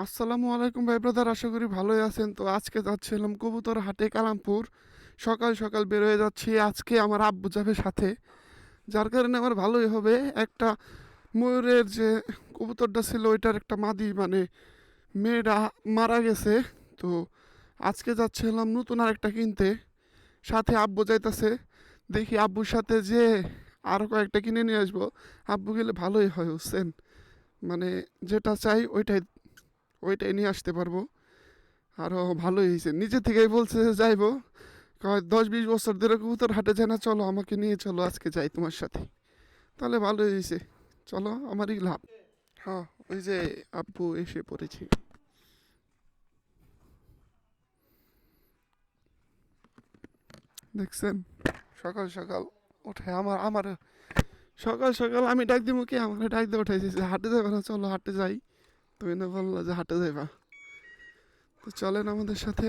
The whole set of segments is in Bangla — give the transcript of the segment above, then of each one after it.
আসসালামু আলাইকুম ভাই ব্রাদার, আশা করি ভালোই আছেন। তো আজকে যাচ্ছিলাম কবুতর হাটে কালামপুর। সকাল সকাল বের হয়ে যাচ্ছি। আজকে আমার আব্বু যাবে সাথে, যার কারণে আমার ভালোই হবে। একটা ময়ূরের যে কবুতরটা ছিল ওইটার একটা মাদি মানে মেয়েটা মারা গেছে। তো আজকে যাচ্ছিলাম নতুন আরেকটা কিনতে, সাথে আব্বু যাইতাছে। দেখি আব্বুর সাথে যে আরও কয়েকটা কিনে নিয়ে আসবো। আব্বু গেলে ভালোই হয় হোসেন, মানে যেটা চাই ওইটাই ওইটাই নিয়ে আসতে পারবো। আরও ভালোই হয়েছে, নিজে থেকেই বলছে যে যাইবো। কয় 10-20 বছর ধরে কবুতর হাটে যায় না, চলো আমাকে নিয়ে চলো, আজকে যাই তোমার সাথে। তাহলে ভালোই হয়েছে, চলো, আমারই লাভ। হ্যাঁ, ওই যে আব্বু এসে পড়েছি, দেখছেন। সকাল সকাল ওঠে আমার আমার সকাল সকাল আমি ডাক দিব কি, আমার ডাক দিয়ে উঠাইছি যে হাটে যাবে না, চলো হাটে যাই। তুমি না বললো যে হাটে যাইবা, তো চলেন আমাদের সাথে।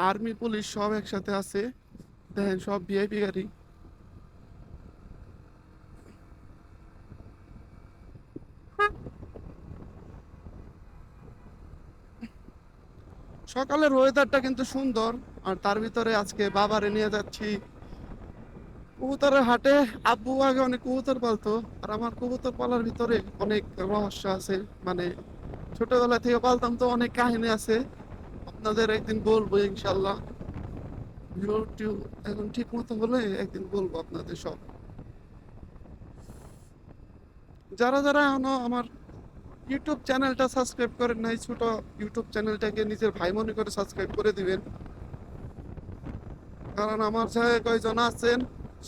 আর্মি পুলিশ সব একসাথে আছে, দেখেন সব ভিআইপি গাড়ি। সকালের ওয়েদারটা কিন্তু সুন্দর, আর তার ভিতরে আজকে বাবারে নিয়ে যাচ্ছি কবুতরের হাটে। আব্বু আগে অনেক কবুতর পালতো, আর আমার কবুতর পালার ভিতরে অনেক রহস্য আছে। মানে ছোটবেলা থেকে পালতাম, তো অনেক কাহিনী আছে, আপনাদের একদিন বলবো ইনশাল্লাহ। ভিডিও এখন ঠিক মতো হলে একদিন বলবো আপনাদের সব। যারা যারা এখনো আমার ইউটিউব চ্যানেলটা সাবস্ক্রাইব করেন নাই, ছোট ইউটিউব চ্যানেলটাকে নিজের ভাই মনে করে সাবস্ক্রাইব করে দিবেন। কারণ আমার জায়গায় কয়জন আছেন,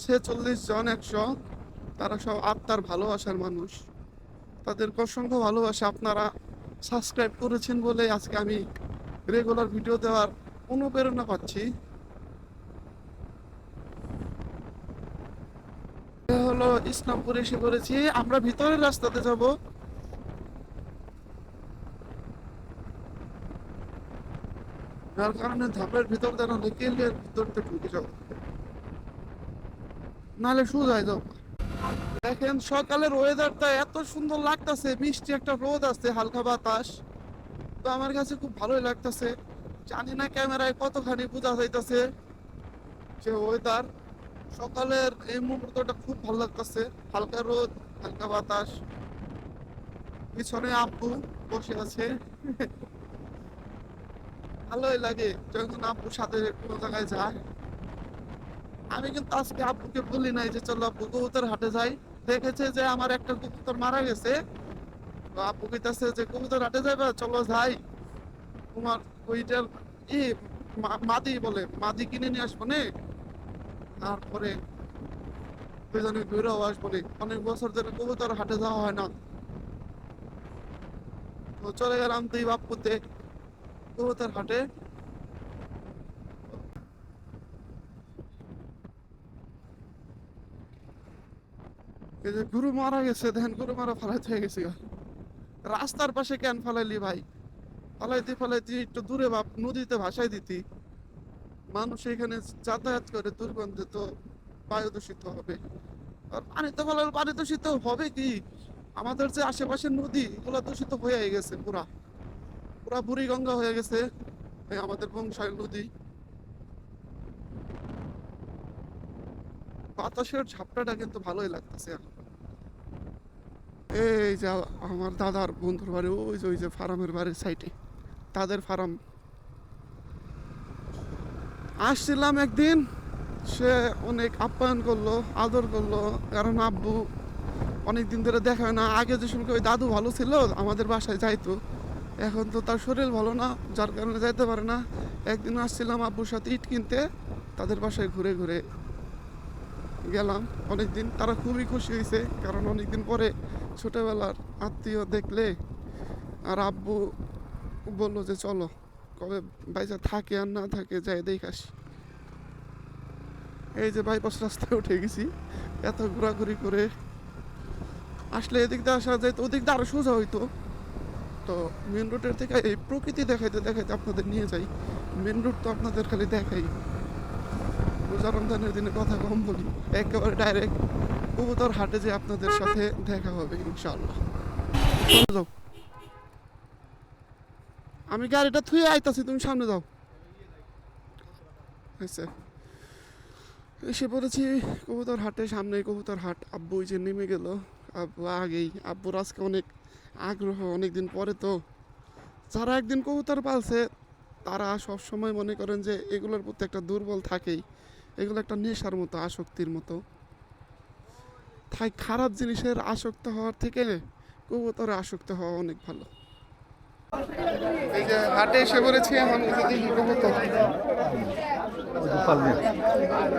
46 জন 100, তারা সব আত্মার ভালোবাসার মানুষ। তাদেরকে অসংখ্য ভালোবাসা, আপনারা সাবস্ক্রাইব করেছেন বলে আজকে আমি রেগুলার ভিডিও দেওয়ার অনুপ্রেরণা পাচ্ছি। এ হলো ইসলামপুর এসে পড়েছি, আমরা ভিতরের রাস্তাতে যাব। যার কারণে ধাপের ভিতর যেন লেকেলের ভিতরতে ঢুকে যাব, নাহলে সোজাই যাবো। দেখেন সকালের ওয়েদারটা এত সুন্দর লাগতেছে, মিষ্টি একটা রোদ আছে, হালকা বাতাস। তো আমার কাছে খুব ভালোই লাগতেছে। জানি না ক্যামেরায় কতখানি বোঝা যাইতেছে যে ওয়েদার। সকালের এই মুহূর্তটা খুব ভালো লাগতেছে, হালকা রোদ, হালকা বাতাস। পিছনে আব্বু বসে আছে। ভালোই লাগে যখন আব্বুর সাথে কোনো জায়গায় যায়। আমি কিন্তু আজকে আব্বুকে বলি নাই যে চলো আব্বু কবুতর হাটে যাই। দেখেছে যে আমার একটা কবুতর মারা গেছে, তো আব্বু কইতাছে যে কবুতর হাটে যাবে, চলো যাই। তোমার ওইটার ই মাদি বলে, মাদি কিনে নিয়ে আসবো নে, তারপরে দুজনে ঘুরেও আসবো নে। অনেক বছর ধরে কবুতর হাটে যাওয়া হয় না, তো চলে গেলাম দুই বাপ্পুতে কবুতর হাটে। এই যে গরু মারা গেছে, দেখেন গরু মারা ফালাইতে হয়ে গেছে গা। রাস্তার পাশে কেন ফালাইলি ভাই? ফালাইতে ফালাইতে একটু দূরে বাপ নদীতে ভাসাই দিতি। মানুষ এখানে যাতায়াত করে, দুর্গন্ধে তো বায়ু দূষিত হবে। আর পানিতে ফেলার পানি দূষিত হবে কি, আমাদের যে আশেপাশের নদী এগুলো দূষিত হয়ে গেছে, পুরা পুরা বুড়ি গঙ্গা হয়ে গেছে এই আমাদের বংশায় নদী। বাতাসের ঝাপটাটা কিন্তু ভালোই লাগতেছে এখন। এই যে আমার দাদার বন্ধুর বাড়ি, ওই যে ফার্মের বাড়ির সাইডে, তাদের ফার্ম। আসছিলাম একদিন, সে অনেক আপ্যায়ন করলো, আদর করলো। কারণ আব্বু অনেক দিন ধরে দেখা হয় না। আগে যে সময় ওই দাদু ভালো ছিল, আমাদের বাসায় যাইতো। এখন তো তার শরীর ভালো না, যার কারণে যাইতে পারে না। একদিন আসছিলাম আব্বুর সাথে ইট কিনতে, তাদের বাসায় ঘুরে ঘুরে গেলাম। অনেকদিন তারা খুবই খুশি হয়েছে, কারণ অনেকদিন পরে ছোটবেলার আত্মীয় দেখলে। আর আব্বু বললো যে চলো, কবে বাইজা থাকে আর না থাকে যাই দেখাস। এই যে বাইপাস রাস্তায় উঠে গেছি, এত ঘোরাঘুরি করে আসলে এদিক দিয়ে আসা যায়, তো ওদিক দিয়ে আরো সোজা হইতো। তো মেন রোডের থেকে এই প্রকৃতি দেখাইতে দেখাইতে আপনাদের নিয়ে যাই। মেন রোড তো আপনাদের খালি দেখাই। রোজা রমজানের দিনে কথা কম বলি, একেবারে ডাইরেক্ট কবুতর হাটে যে আপনাদের সাথে দেখা হবে ইনশাআল্লাহ। যাও, আমি গাড়িটা থুয়ে আইতাছি, তুমি সামনে যাও। আচ্ছা, এসে পড়েছি কবুতর হাটে, সামনে কবুতর হাট। আব্বু ওই যে নেমে গেল, আব্বু আগেই। আব্বুর আজকে অনেক আগ্রহ, অনেকদিন পরে তো। যারা একদিন কবুতর পালছে তারা সব সময় মনে করেন যে এগুলোর প্রতি একটা দুর্বল থাকেই, এগুলো একটা নেশার মতো, আসক্তির মতো। তাই খারাপ জিনিসের আসক্ত হওয়ার থেকে কবুতরে আসক্ত হওয়া অনেক ভালো। এই যে হাটে এসে পড়েছি, এখন এই যে দেখি কবুতর।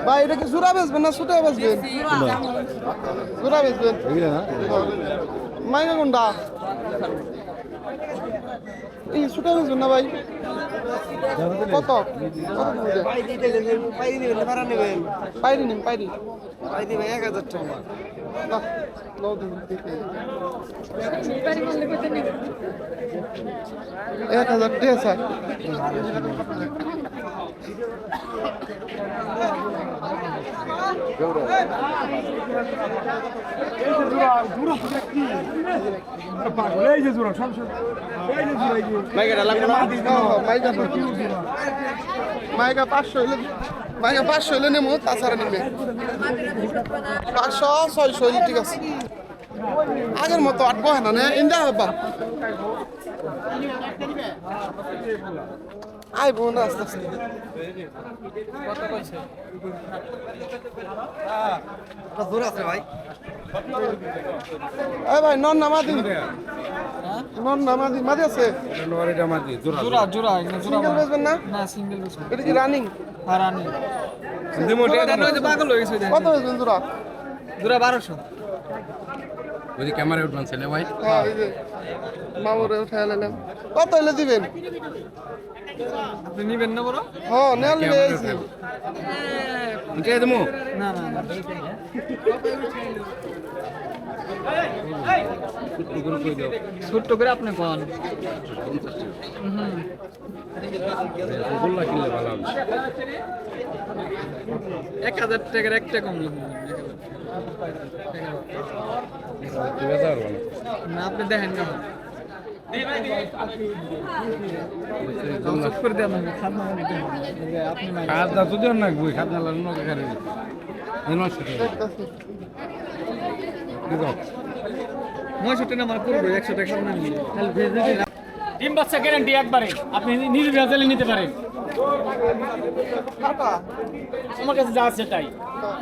ভাই এটা কি জোড়া বেচবেন না ছুটে বেচবেন? জোড়া বেচবেন। মাইকা কোনটা? এই ছুটে বেচবেন না ভাই? কত পাইরি নিন, পাইরি 1000 টাকা। 1000 টাকা স্যার। মাইকা 500 হইলে, মাইকা 500 হইলে নেমো, তাছাড়া নিবে 500 600 হইলে ঠিক আছে। আগের মতো আটবো হ্যাঁ না ইন্দা বাবা আইব না আস্তে আস্তে। ভাই নন নামাদি, নন নামাদি মাদি আছে। সিঙ্গেল বেচবেন না? এটা কি রানিং? কত বেচবেন জোড়া? জোড়া 1200। ওই যে ক্যামেরা উঠবেন ছেলে ভাই। হ্যাঁ এই যে মামুরে উঠায় নিলাম। কত হইলে দিবেন? আপনি নিবেন না বড়? হ্যাঁ নেল নিয়ে আইছি। উঠে দেবো না না না, ছোট্ট করে আপনি কোন গোল্লা কিনলে ভালো হবে। 1000 টাকার একটা কম লাগবে না। আপনি দেখেন কেমন করে দেন আপনি খাজনা তো দেন না বই খাজনা লাগলো না কারে নয়শো আমার করবো 100 টাকা না নিলে ডিম বাচ্চা গ্যারান্টি একবারে, আপনি নিজে ভেজালে নিতে পারেন। আমার কাছে যা আছে তাই,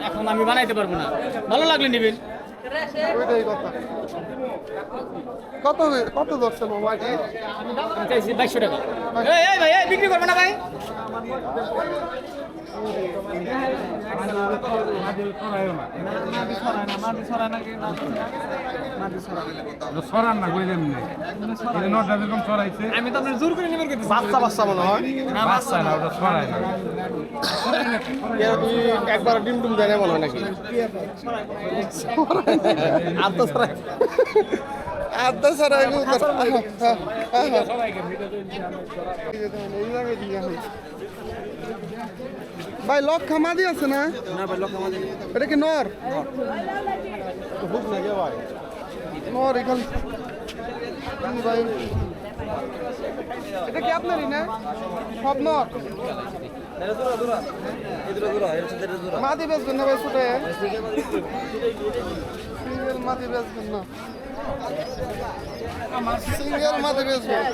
এখন আমি বানাইতে পারবো না, ভালো লাগলে নেবেন। ওইটাই কথা। কত কত দর্শন মামা কি? আমি চাইছি 2200 টাকা। এই ভাই, এই বিক্রি করবো না ভাই। সরান না কই দেন নটা যেরকম সরাইছে আমি তো আপনার জোর করে নেবেন করতেছি। বাচ্চা বাচ্চা মনে হয় না বাচ্চা না ওটা সরাই না একবার ডিম ডুম দেয় না মনে হয় নাকি? আধা সরাই, আধা সরাই ভাই। লক খামাদি আছে না? এটা কি নর? নর এখানে ভাই। এটা কি আপনারই না? সব নর মাদি বেচবেন না ভাই? ছুটে সিঙ্গেল মাদি বেচবেন না? সিঙ্গেল মাদি বেচবেন।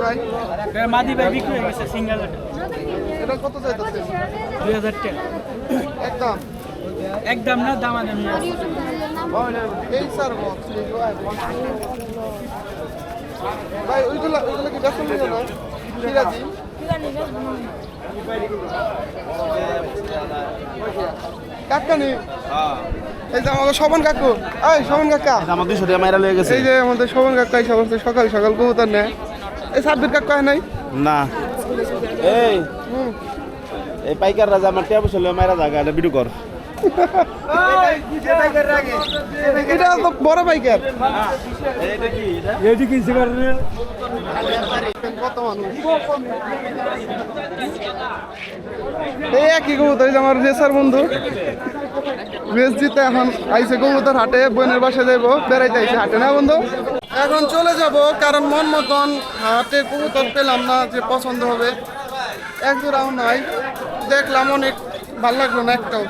ভাই মাদি ভাই বিক্রি হয়ে গেছে সিঙ্গেল। এটা কত চাইতেছে? 2000 টাকা একদম। একদম না, দাম আনে এই স্যার ভাই ওইগুলো ওইগুলো কি বেসন নিয়ে না? সিরাজি কাকা নেই? এই যে আমাদের শোভন কাকু, এই শোভন কাকা আমার 200 টাকা মাইরা লয়ে গেছে। এই যে আমাদের শোভন কাকা এই সমস্ত সকাল সকাল কবুতর নেয়। এই সাব্বির কাকা নাই? না এই এই পাইকার রাজা আমার টিয়া বসে লয়ে মাইরা জায়গা এটা ভিডিও কর। এটা তো বড় পাইকার কত মানুষ এই একই কবুতর আমার রেসার বন্ধু রেস জিতে এখন আইসে কবুতর হাটে বোনের বাসায় যাইবো বেড়াইতে আইসে হাটে না বন্ধু এখন চলে যাব কারণ মন মতন হাটে কবুতর পেলাম না যে পছন্দ হবে এক জোড়াও নাই দেখলাম অনেক ভালো লাগলো না একটাও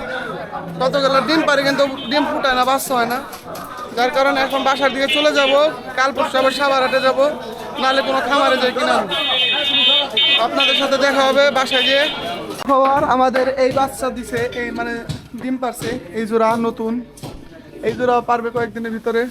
কতগুলো ডিম পারে কিন্তু ডিম ফুটায় না বাচ্চা হয় না যার কারণে এখন বাসার দিকে চলে যাব কাল পরশু আবার সাবার হাটে যাবো নাহলে কোনো খামারে যাই কিনা আপনাদের সাথে দেখা হবে বাসায় গিয়ে খবর আমাদের এই বাচ্চা দিছে এই মানে ডিম পারছে এই জোড়া নতুন এই জোড়া পারবে কয়েকদিনের ভিতরে